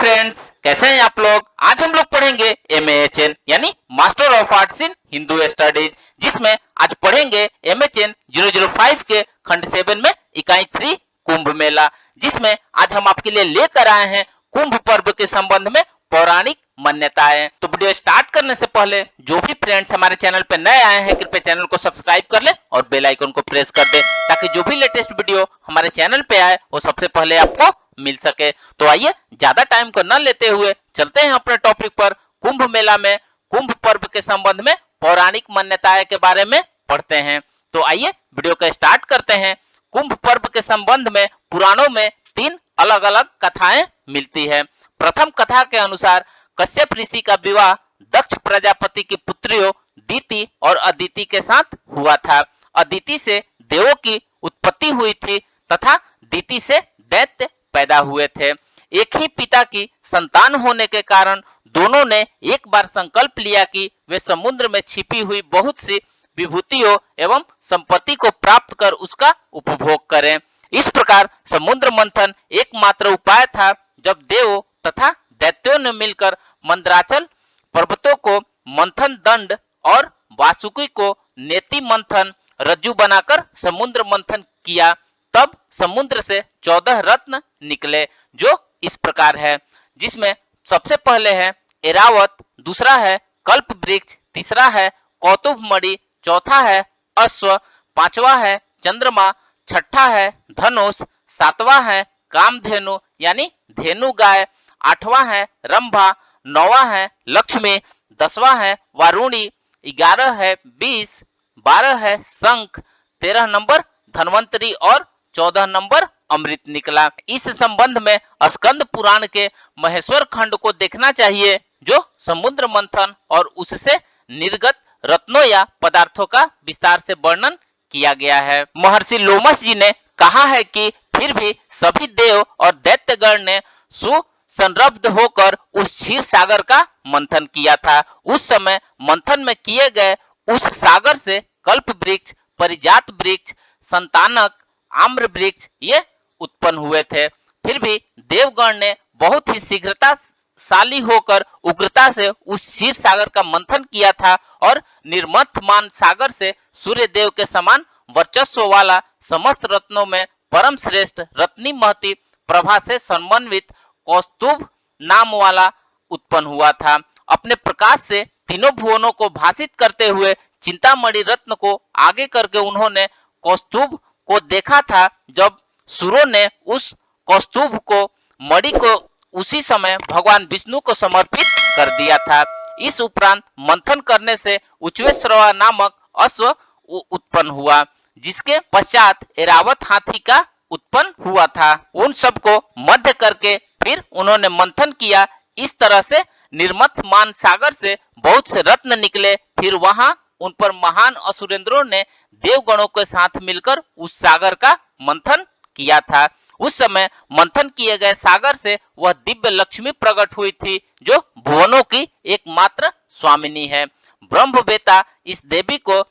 Friends, कैसे हैं आप लोग। आज हम लोग पढ़ेंगे MAHN यानी master of arts in Hindu studies, जिसमें आज पढ़ेंगे MHN 005 के खंड 7 में इकाई 3 कुंभ मेला, जिसमें आज हम आपके लिए लेकर आए हैं कुंभ पर्व के संबंध में पौराणिक मान्यताएं। तो वीडियो स्टार्ट करने से पहले जो भी फ्रेंड्स हमारे चैनल पे नए आए हैं, कृपया चैनल को सब्सक्राइब कर ले और बेल आइकन को प्रेस कर दे, ताकि जो भी लेटेस्ट वीडियो हमारे चैनल पे आए वो सबसे पहले आपको मिल सके। तो आइए ज्यादा टाइम को न लेते हुए चलते हैं अपने टॉपिक पर। कुंभ मेला में कुंभ पर्व के संबंध में पौराणिक मान्यताएं के बारे में पढ़ते हैं। तो आइए वीडियो को स्टार्ट करते हैं। कुंभ पर्व के संबंध में पुराणों में 3 अलग अलग कथाएं मिलती है। प्रथम कथा के अनुसार कश्यप ऋषि का विवाह दक्ष प्रजापति की पुत्रियों दीति और अदिति के साथ हुआ था। अदिति से देवों की उत्पत्ति हुई थी तथा दीति से दैत्य पैदा हुए थे। एक ही पिता की संतान होने के कारण दोनों ने एक बार संकल्प लिया कि वे समुद्र में छिपी हुई बहुत सी विभूतियों एवं संपत्ति को प्राप्त कर उसका उपभोग करें। इस प्रकार समुद्र मंथन एकमात्र उपाय था। जब देवों तथा दैत्यों ने मिलकर मंदराचल पर्वतों को मंथन दंड और वासुकी को नेति मंथन रज्जु बनाकर समुद्र मंथन किया, तब समुद्र से 14 रत्न निकले, जो इस प्रकार है, जिसमें सबसे पहले है एरावत, दूसरा है कल्प वृक्ष, तीसरा है कौतुभ मणि, चौथा है अश्व, पांचवा है चंद्रमा, छठा है धनुष, सातवां है कामधेनु यानी धेनु गाय, आठवां है रंभा, नौवां है लक्ष्मी, 10वां है वारुणी, 11 है 20, 12 है शंख, 13 नंबर धनवंतरी और 14 नंबर अमृत निकला। इस संबंध में स्कंद पुराण के महेश्वर खंड को देखना चाहिए, जो समुद्र मंथन और उससे निर्गत रत्नों या पदार्थों का विस्तार से वर्णन किया गया है। महर्षि लोमस जी ने कहा है कि फिर भी सभी देव और दैत्यगण ने सुसंरब्ध होकर उस क्षीर सागर का मंथन किया था। उस समय मंथन में किए गए उस सागर से कल्प वृक्ष, परिजात वृक्ष, संतानक, आम्र वृक्ष ये उत्पन्न हुए थे। फिर भी देवगण ने बहुत ही शीघ्रताशाली होकर उग्रता से उस क्षीर सागर का मंथन किया था और निर्मथमान सागर से सूर्य देव के समान वर्चस्व वाला समस्त रत्नों में परम श्रेष्ठ रत्नी महती प्रभा से समन्वित कौस्तुभ नाम वाला उत्पन्न हुआ था। अपने प्रकाश से तीनों भुवनों को भासित करते हुए चिंतामणि रत्न को आगे करके उन्होंने कौस्तुभ को देखा था। जब सुरों ने उस कौस्तुभ को मणि को उसी समय भगवान विष्णु को समर्पित कर दिया था। इस उपरांत मंथन करने से उच्चैश्रवा नामक अश्व उत्पन्न हुआ, जिसके पश्चात एरावत हाथी का उत्पन्न हुआ था। उन सबको मध्य करके फिर उन्होंने मंथन किया। इस तरह से निर्मथमान सागर से बहुत से रत्न निकले। फिर वहां उन पर महान असुरेंद्रों ने देवगणों के साथ मिलकर उस सागर का मंथन किया था। उस समय मंथन किए गए सागर से वह दिव्य लक्ष्मी प्रकट हुई थी, जो भुवनों की एकमात्र स्वामिनी है। ब्रह्मवेता इस देवी को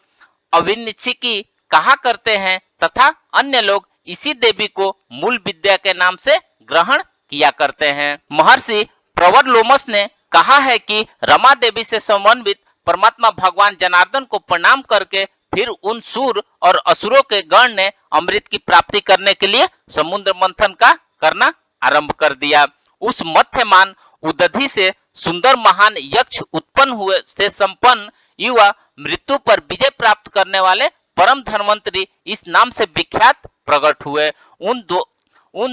अविनिच्छिकी कहा करते हैं तथा अन्य लोग इसी देवी को मूल विद्या के नाम से ग्रहण किया करते हैं। महर्षि प्रवर लोमस ने कहा है कि रमा देवी से समन्वित परमात्मा भगवान जनार्दन को प्रणाम करके फिर उन सूर और असुरों के गण ने अमृत की प्राप्ति करने के लिए समुद्र मंथन का करना आरंभ कर दिया। उस मध्यमान उदधि से सुंदर महान यक्ष उत्पन्न हुए से संपन्न युवा मृत्यु पर विजय प्राप्त करने वाले परम धनवंतरी इस नाम से विख्यात प्रकट हुए। उन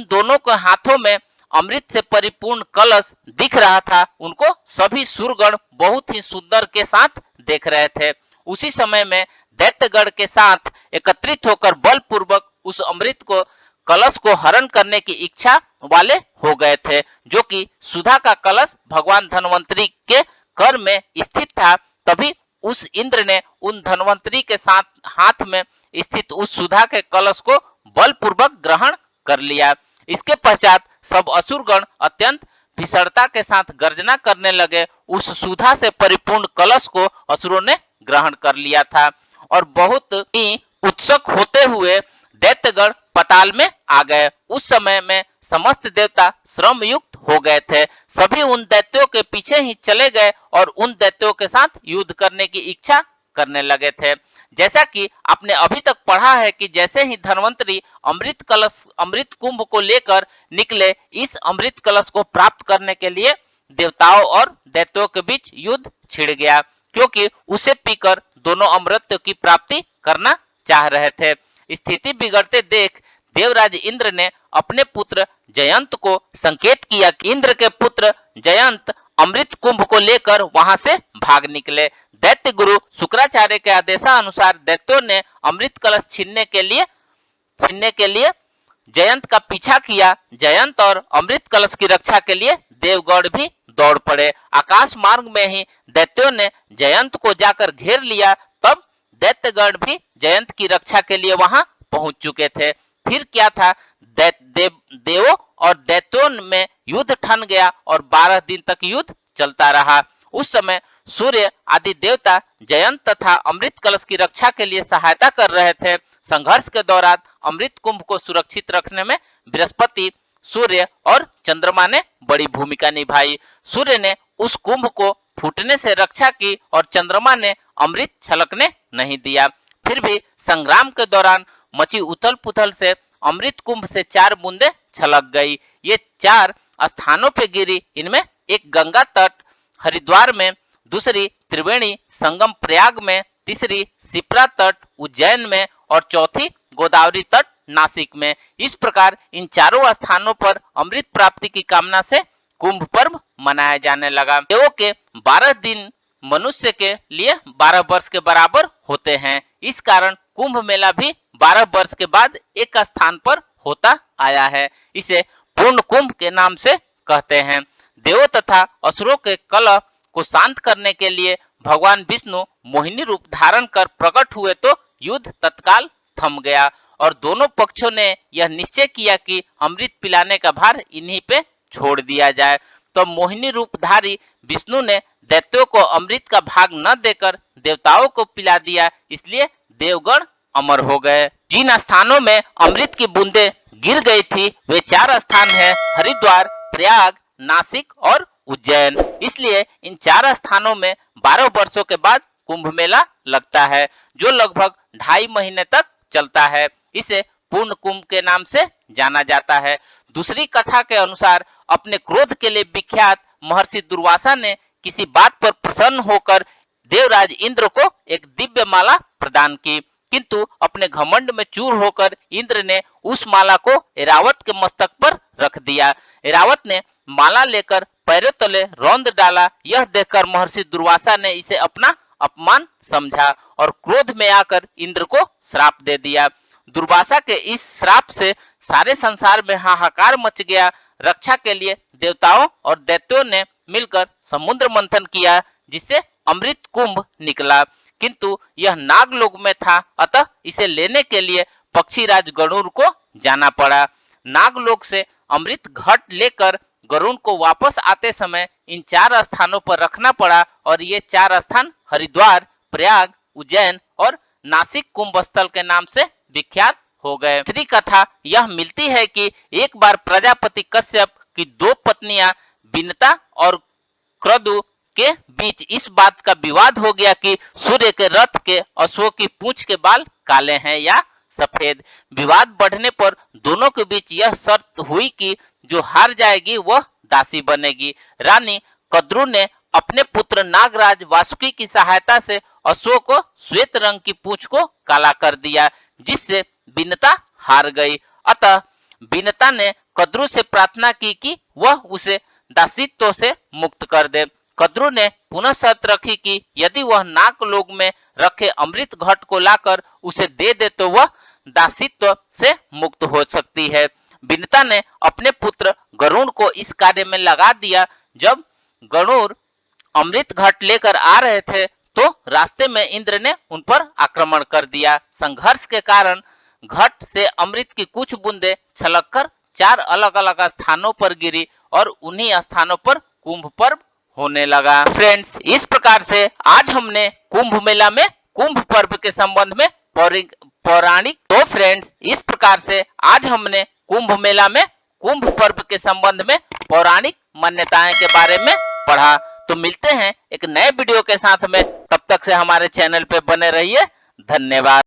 दोनों के हाथों में अमृत से परिपूर्ण कलश दिख रहा था। उनको सभी सुरगण बहुत ही सुंदर के साथ देख रहे थे। उसी समय में दैत्यगण के साथ एकत्रित होकर बलपूर्वक उस अमृत को कलश को हरण करने की इच्छा वाले हो गए थे, जो कि सुधा का कलश भगवान धनवंतरी के कर में स्थित था। तभी उस इंद्र ने उन धनवंतरी के साथ हाथ में स्थित उस सुधा के कलश को बलपूर्वक ग्रहण कर लिया। इसके पश्चात सब असुरगण अत्यंत भीषणता के साथ गर्जना करने लगे। उस सुधा से परिपूर्ण कलश को असुरों ने ग्रहण कर लिया था और बहुत ही उत्सुक होते हुए दैत्यगण पताल में आ गए। उस समय में समस्त देवता श्रम युक्त हो गए थे। सभी उन दैत्यों के पीछे ही चले गए और उन दैत्यों के साथ युद्ध करने की इच्छा करने लगे थे। जैसा कि आपने अभी तक पढ़ा है कि जैसे ही धन्वंतरी अमृत कुंभ को लेकर निकले, इस अमृत कलश को प्राप्त करने के लिए देवताओं और दैत्यों के बीच युद्ध छिड़ गया, क्योंकि उसे पीकर दोनों अमृत की प्राप्ति करना चाह रहे थे। स्थिति बिगड़ते देख देवराज इंद्र ने अपने पुत्र जयंत को संकेत किया कि इंद्र के पुत्र जयंत अमृत कुंभ को लेकर वहां से भाग निकले। दैत्य गुरु शुक्राचार्य के आदेशानुसार दैत्यों ने अमृत कलश छीनने के लिए जयंत का पीछा किया। जयंत और अमृत कलश की रक्षा के लिए देवगण भी दौड़ पड़े। आकाश मार्ग में ही दैत्यों ने जयंत को जाकर घेर लिया। तब दैत्यगण भी जयंत की रक्षा के लिए वहां पहुंच चुके थे। फिर क्या था, देवों और दैत्यों में युद्ध ठन गया और 12 दिन तक युद्ध चलता रहा। उस समय सूर्य आदि देवता जयंत तथा अमृत कलश की रक्षा के लिए सहायता कर रहे थे। संघर्ष के दौरान अमृत कुंभ को सुरक्षित रखने में बृहस्पति, सूर्य और चंद्रमा ने बड़ी भूमिका निभाई। सूर्य ने उस कुंभ को फूटने से रक्षा की और चंद्रमा ने अमृत छलकने नहीं दिया। फिर भी संग्राम के दौरान मची उथल पुथल से अमृत कुंभ से 4 बूंदे छलक गई। ये 4 स्थानों पे गिरी। इनमें एक गंगा तट हरिद्वार में, दूसरी त्रिवेणी संगम प्रयाग में, तीसरी शिप्रा तट उज्जैन में और चौथी गोदावरी तट नासिक में। इस प्रकार इन चारों स्थानों पर अमृत प्राप्ति की कामना से कुंभ पर्व मनाया जाने लगा। देवों के 12 दिन मनुष्य के लिए 12 वर्ष के बराबर होते हैं। इस कारण कुंभ मेला भी 12 वर्ष के बाद एक स्थान पर होता आया है। इसे पूर्ण कुंभ के नाम से कहते हैं। देवों तथा असुरों के कलह को शांत करने के लिए भगवान विष्णु मोहिनी रूप धारण कर प्रकट हुए तो युद्ध तत्काल थम गया और दोनों पक्षों ने यह निश्चय किया कि अमृत पिलाने का भार इन्हीं पे छोड़ दिया जाए। तो मोहिनी रूपधारी विष्णु ने दैत्यों को अमृत का भाग न देकर देवताओं को पिला दिया, इसलिए देवगण अमर हो गए। जिन स्थानों में अमृत की बूंदें गिर गई थी वे 4 स्थान हैं, हरिद्वार, प्रयाग, नासिक और उज्जैन। इसलिए इन 4 स्थानों में 12 वर्षों के बाद कुंभ मेला लगता है, जो लगभग 2.5 महीने तक चलता है। इसे पूर्ण कुंभ के नाम से जाना जाता है। दूसरी कथा के अनुसार अपने क्रोध के लिए विख्यात महर्षि दुर्वासा ने किसी बात पर प्रसन्न होकर देवराज इंद्र को एक दिव्य माला प्रदान की, किंतु अपने घमंड में चूर होकर इंद्र ने उस माला को ऐरावत के मस्तक पर रख दिया। ऐरावत ने माला लेकर पैरों तले रौंद डाला। यह देखकर महर्षि दुर्वासा ने इसे अपना अपमान समझा और क्रोध में आकर इंद्र को श्राप दे दिया। दुर्वासा के इस श्राप से सारे संसार में हाहाकार मच गया। रक्षा के लिए देवताओं और दैत्यों ने मिलकर समुद्र मंथन किया, जिससे अमृत कुंभ निकला, किंतु यह नागलोक में था, अतः इसे लेने के लिए पक्षीराज गरुड़ को जाना पड़ा। नागलोक से अमृत घट लेकर गरुड़ को वापस आते समय इन 4 स्थानों पर रखना पड़ा और ये 4 स्थान हरिद्वार, प्रयाग, उज्जैन और नासिक कुंभ स्थल के नाम से विख्यात हो गए। तीसरी कथा यह मिलती है कि एक बार प्रजापति कश्यप की 2 पत्नियां बिनता और क्रदु के बीच इस बात का विवाद हो गया कि सूर्य के रथ के अश्वों की पूंछ के बाल काले हैं या सफेद। विवाद बढ़ने पर दोनों के बीच यह शर्त हुई कि जो हार जाएगी वह दासी बनेगी। रानी कद्रु ने अपने पुत्र नागराज वासुकी की सहायता से अश्वों को श्वेत रंग की पूंछ को काला कर दिया, जिससे बिनता हार गई। अतः बिनता ने कद्रु से प्रार्थना की कि वह उसे दासित्व से मुक्त कर दे। कद्रु ने पुनः शर्त रखी कि यदि वह नागलोक में रखे अमृत घट को लाकर उसे दे दे तो वह दासित्व से मुक्त हो सकती है। बिनता ने अपने पुत्र गरुड़ को इस कार्य में लगा दिया। जब गरुड़ अमृत घट लेकर आ रहे थे तो रास्ते में इंद्र ने उन पर आक्रमण कर दिया। संघर्ष के कारण घट से अमृत की कुछ बूंदें छलककर 4 अलग अलग स्थानों पर गिरी और उन्हीं स्थानों पर कुंभ पर्व होने लगा। फ्रेंड्स, इस प्रकार से आज हमने कुंभ मेला में कुंभ पर्व के संबंध में पौराणिक। तो फ्रेंड्स, इस प्रकार से आज हमने कुंभ मेला में कुंभ पर्व के संबंध में पौराणिक मान्यताएं के बारे में पढ़ा। तो मिलते हैं एक नए वीडियो के साथ में, तब तक से हमारे चैनल पे बने रहिए। धन्यवाद।